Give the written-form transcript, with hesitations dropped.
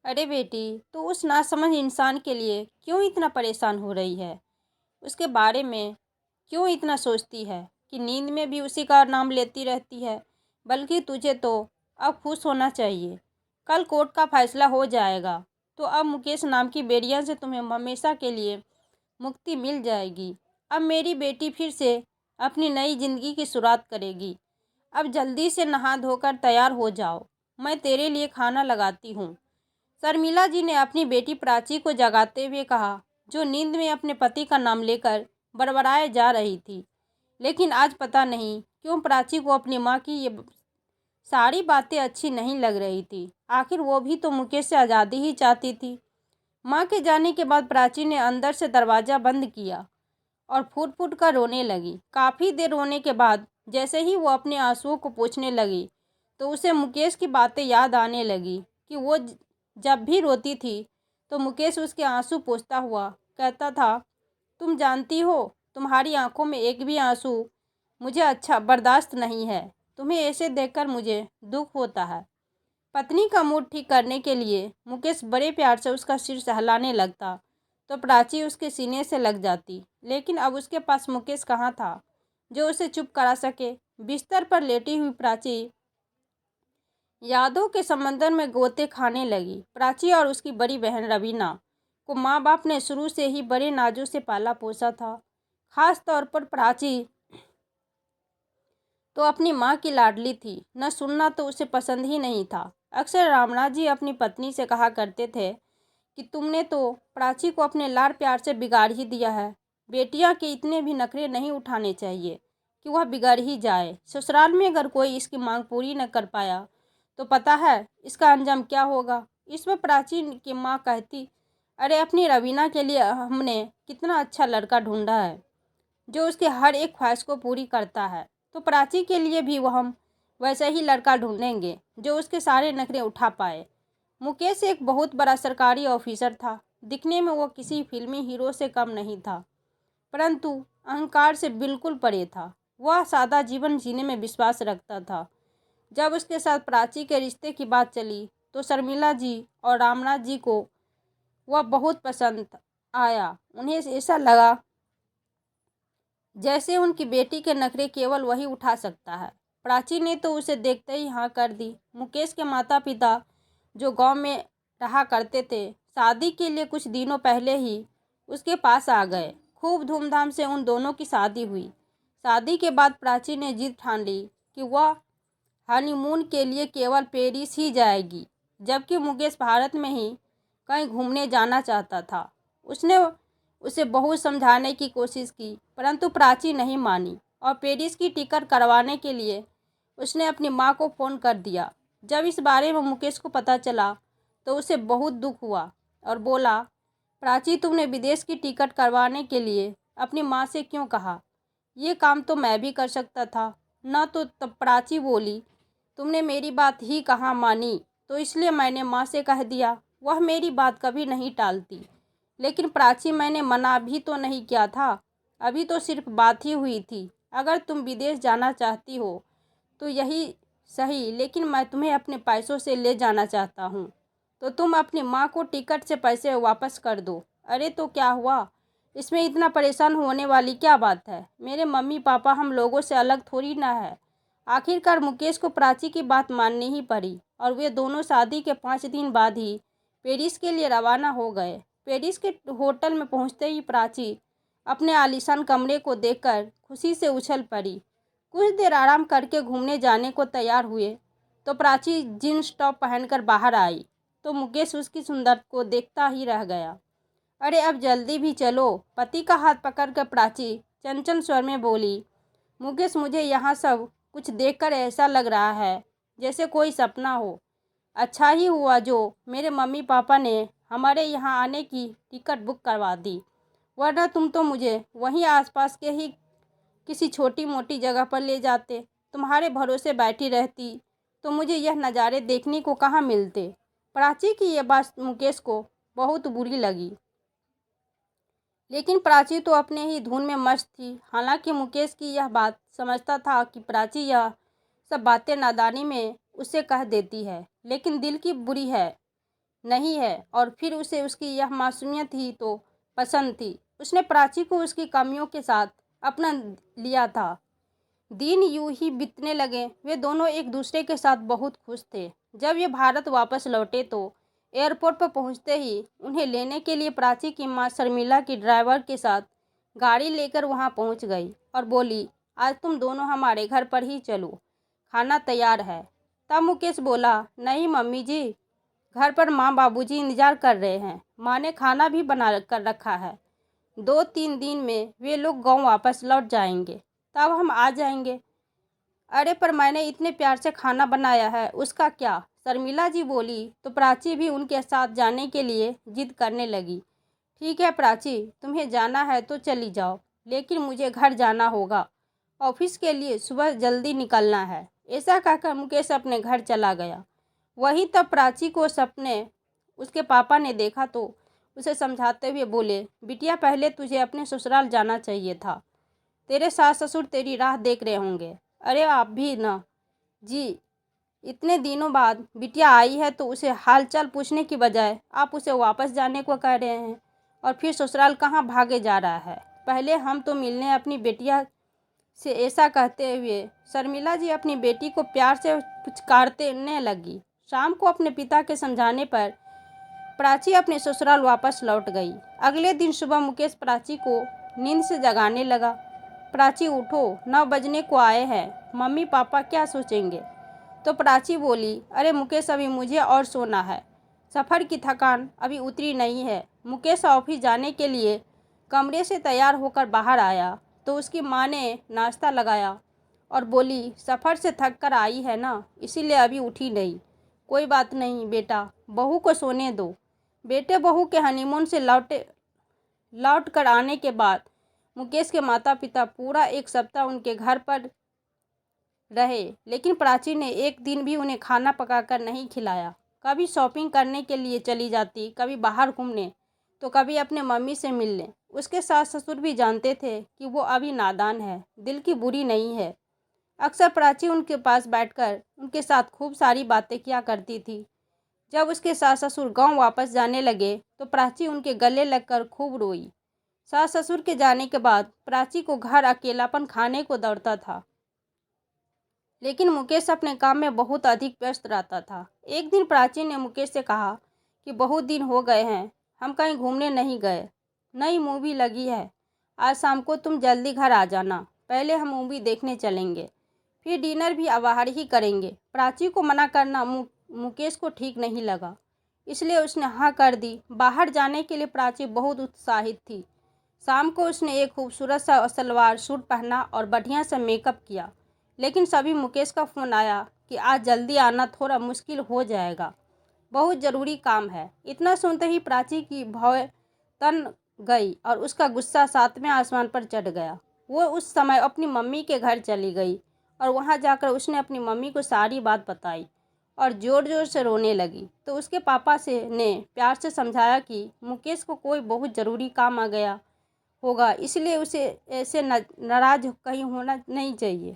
अरे बेटी, तू उस नासमझ इंसान के लिए क्यों इतना परेशान हो रही है? उसके बारे में क्यों इतना सोचती है कि नींद में भी उसी का नाम लेती रहती है? बल्कि तुझे तो अब खुश होना चाहिए। कल कोर्ट का फैसला हो जाएगा तो अब मुकेश नाम की बेड़िया से तुम्हें हमेशा के लिए मुक्ति मिल जाएगी। अब मेरी बेटी फिर से अपनी नई जिंदगी की शुरुआत करेगी। अब जल्दी से नहा धोकर तैयार हो जाओ, मैं तेरे लिए खाना लगाती हूँ। शर्मिला जी ने अपनी बेटी प्राची को जगाते हुए कहा, जो नींद में अपने पति का नाम लेकर बड़बड़ाए जा रही थी। लेकिन आज पता नहीं क्यों प्राची को अपनी माँ की ये सारी बातें अच्छी नहीं लग रही थी। आखिर वो भी तो मुकेश से आज़ादी ही चाहती थी। माँ के जाने के बाद प्राची ने अंदर से दरवाज़ा बंद किया और फूट फूट कर रोने लगी। काफ़ी देर रोने के बाद जैसे ही वो अपने आंसुओं को पोंछने लगी तो उसे मुकेश की बातें याद आने लगी कि वो जब भी रोती थी तो मुकेश उसके आंसू पोंछता हुआ कहता था, तुम जानती हो, तुम्हारी आंखों में एक भी आंसू मुझे अच्छा बर्दाश्त नहीं है। तुम्हें ऐसे देखकर मुझे दुख होता है। पत्नी का मूड ठीक करने के लिए मुकेश बड़े प्यार से उसका सिर सहलाने लगता तो प्राची उसके सीने से लग जाती। लेकिन अब उसके पास मुकेश कहाँ था जो उसे चुप करा सके। बिस्तर पर लेटी हुई प्राची यादों के समंदर में गोते खाने लगी। प्राची और उसकी बड़ी बहन रवीना को माँ बाप ने शुरू से ही बड़े नाजों से पाला पोसा था। खास तौर पर प्राची तो अपनी माँ की लाडली थी। न सुनना तो उसे पसंद ही नहीं था। अक्सर रामनाथ जी अपनी पत्नी से कहा करते थे कि तुमने तो प्राची को अपने लाड़ प्यार से बिगाड़ ही दिया है। बेटियां के इतने भी नखरे नहीं उठाने चाहिए कि वह बिगड़ ही जाए। ससुराल में अगर कोई इसकी मांग पूरी न कर पाया तो पता है इसका अंजाम क्या होगा। इस पर प्राची की माँ कहती, अरे अपनी रवीना के लिए हमने कितना अच्छा लड़का ढूंढा है जो उसके हर एक ख्वाहिश को पूरी करता है। तो प्राची के लिए भी वह हम वैसा ही लड़का ढूंढेंगे जो उसके सारे नखरे उठा पाए। मुकेश एक बहुत बड़ा सरकारी ऑफिसर था। दिखने में वो किसी फिल्मी हीरो से कम नहीं था, परंतु अहंकार से बिल्कुल परे था। वह सादा जीवन जीने में विश्वास रखता था। जब उसके साथ प्राची के रिश्ते की बात चली तो शर्मिला जी और रामनाथ जी को वह बहुत पसंद आया। उन्हें ऐसा लगा जैसे उनकी बेटी के नखरे केवल वही उठा सकता है। प्राची ने तो उसे देखते ही हाँ कर दी। मुकेश के माता पिता जो गांव में रहा करते थे, शादी के लिए कुछ दिनों पहले ही उसके पास आ गए। खूब धूमधाम से उन दोनों की शादी हुई। शादी के बाद प्राची ने जिद ठान ली कि वह हनीमून के लिए केवल पेरिस ही जाएगी, जबकि मुकेश भारत में ही कहीं घूमने जाना चाहता था। उसने उसे बहुत समझाने की कोशिश की, परंतु प्राची नहीं मानी और पेरिस की टिकट करवाने के लिए उसने अपनी माँ को फ़ोन कर दिया। जब इस बारे में मुकेश को पता चला तो उसे बहुत दुख हुआ और बोला, प्राची तुमने विदेश की टिकट करवाने के लिए अपनी माँ से क्यों कहा? ये काम तो मैं भी कर सकता था ना। तो तब प्राची बोली, तुमने मेरी बात ही कहाँ मानी, तो इसलिए मैंने माँ से कह दिया। वह मेरी बात कभी नहीं टालती। लेकिन प्राची, मैंने मना भी तो नहीं किया था, अभी तो सिर्फ बात ही हुई थी। अगर तुम विदेश जाना चाहती हो तो यही सही, लेकिन मैं तुम्हें अपने पैसों से ले जाना चाहता हूँ, तो तुम अपनी माँ को टिकट से पैसे वापस कर दो। अरे तो क्या हुआ, इसमें इतना परेशान होने वाली क्या बात है? मेरे मम्मी पापा हम लोगों से अलग थोड़ी ना है। आखिरकार मुकेश को प्राची की बात माननी ही पड़ी और वे दोनों शादी के 5 दिन बाद ही पेरिस के लिए रवाना हो गए। पेरिस के होटल में पहुंचते ही प्राची अपने आलीशान कमरे को देखकर खुशी से उछल पड़ी। कुछ देर आराम करके घूमने जाने को तैयार हुए तो प्राची जींस टॉप पहनकर बाहर आई तो मुकेश उसकी सुंदरता को देखता ही रह गया। अरे अब जल्दी भी चलो, पति का हाथ पकड़कर प्राची चंचल स्वर में बोली। मुकेश, मुझे यहाँ सब कुछ देखकर ऐसा लग रहा है जैसे कोई सपना हो। अच्छा ही हुआ जो मेरे मम्मी पापा ने हमारे यहाँ आने की टिकट बुक करवा दी, वरना तुम तो मुझे वहीं आसपास के ही किसी छोटी मोटी जगह पर ले जाते। तुम्हारे भरोसे बैठी रहती तो मुझे यह नज़ारे देखने को कहाँ मिलते। प्राची की यह बात मुकेश को बहुत बुरी लगी, लेकिन प्राची तो अपने ही धुन में मस्त थी। हालांकि मुकेश की यह बात समझता था कि प्राची यह सब बातें नादानी में उससे कह देती है, लेकिन दिल की बुरी है नहीं है और फिर उसे उसकी यह मासूमियत ही तो पसंद थी। उसने प्राची को उसकी कमियों के साथ अपना लिया था। दिन यूं ही बीतने लगे। वे दोनों एक दूसरे के साथ बहुत खुश थे। जब ये भारत वापस लौटे तो एयरपोर्ट पर पहुंचते ही उन्हें लेने के लिए प्राची की मां शर्मिला की ड्राइवर के साथ गाड़ी लेकर वहां पहुंच गई और बोली, आज तुम दोनों हमारे घर पर ही चलो, खाना तैयार है। तब मुकेश बोला, नहीं मम्मी जी, घर पर माँ बाबूजी इंतजार कर रहे हैं। माँ ने खाना भी बना कर रखा है। 2-3 दिन में वे लोग गांव वापस लौट जाएंगे, तब हम आ जाएंगे। अरे पर मैंने इतने प्यार से खाना बनाया है, उसका क्या? शर्मिला जी बोली तो प्राची भी उनके साथ जाने के लिए जिद करने लगी। ठीक है प्राची, तुम्हें जाना है तो चली जाओ, लेकिन मुझे घर जाना होगा। ऑफिस के लिए सुबह जल्दी निकलना है। ऐसा कहकर मुकेश अपने घर चला गया। वहीं तब प्राची को सपने उसके पापा ने देखा तो उसे समझाते हुए बोले, बिटिया पहले तुझे अपने ससुराल जाना चाहिए था। तेरे सास ससुर तेरी राह देख रहे होंगे। अरे आप भी ना जी, इतने दिनों बाद बिटिया आई है तो उसे हालचाल पूछने की बजाय आप उसे वापस जाने को कह रहे हैं और फिर ससुराल कहाँ भागे जा रहा है। पहले हम तो मिलने अपनी बेटिया से। ऐसा कहते हुए शर्मिला जी अपनी बेटी को प्यार से पुचकारने लगी। शाम को अपने पिता के समझाने पर प्राची अपने ससुराल वापस लौट गई। अगले दिन सुबह मुकेश प्राची को नींद से जगाने लगा। प्राची उठो, 9 बजने को आए हैं, मम्मी पापा क्या सोचेंगे? तो प्राची बोली, अरे मुकेश अभी मुझे और सोना है, सफ़र की थकान अभी उतरी नहीं है। मुकेश ऑफिस जाने के लिए कमरे से तैयार होकर बाहर आया तो उसकी माँ ने नाश्ता लगाया और बोली, सफ़र से थक कर आई है ना, इसीलिए अभी उठी नहीं। कोई बात नहीं बेटा, बहू को सोने दो। बेटे बहू के हनीमून से लौट कर आने के बाद मुकेश के माता पिता पूरा 1 सप्ताह उनके घर पर रहे, लेकिन प्राची ने एक दिन भी उन्हें खाना पकाकर नहीं खिलाया। कभी शॉपिंग करने के लिए चली जाती, कभी बाहर घूमने, तो कभी अपने मम्मी से मिलने। उसके सास ससुर भी जानते थे कि वो अभी नादान है, दिल की बुरी नहीं है। अक्सर प्राची उनके पास बैठकर उनके साथ खूब सारी बातें किया करती थी। जब उसके सास ससुर गांव वापस जाने लगे तो प्राची उनके गले लगकर खूब रोई। सास ससुर के जाने के बाद प्राची को घर अकेलापन खाने को दौड़ता था, लेकिन मुकेश अपने काम में बहुत अधिक व्यस्त रहता था। एक दिन प्राची ने मुकेश से कहा कि बहुत दिन हो गए हैं, हम कहीं घूमने नहीं गए। नई मूवी लगी है, आज शाम को तुम जल्दी घर आ जाना। पहले हम मूवी देखने चलेंगे, फिर डिनर भी बाहर ही करेंगे। प्राची को मना करना मुकेश को ठीक नहीं लगा, इसलिए उसने हाँ कर दी। बाहर जाने के लिए प्राची बहुत उत्साहित थी। शाम को उसने एक खूबसूरत सा सलवार सूट पहना और बढ़िया सा मेकअप किया, लेकिन सभी मुकेश का फ़ोन आया कि आज जल्दी आना, थोड़ा मुश्किल हो जाएगा, बहुत ज़रूरी काम है। इतना सुनते ही प्राची की भौं तन गई और उसका गुस्सा 7वें आसमान पर चढ़ गया। वो उस समय अपनी मम्मी के घर चली गई और वहाँ जाकर उसने अपनी मम्मी को सारी बात बताई और ज़ोर ज़ोर से रोने लगी। तो उसके पापा से ने प्यार से समझाया कि मुकेश को कोई बहुत ज़रूरी काम आ गया होगा, इसलिए उसे ऐसे नाराज़ कहीं होना नहीं चाहिए।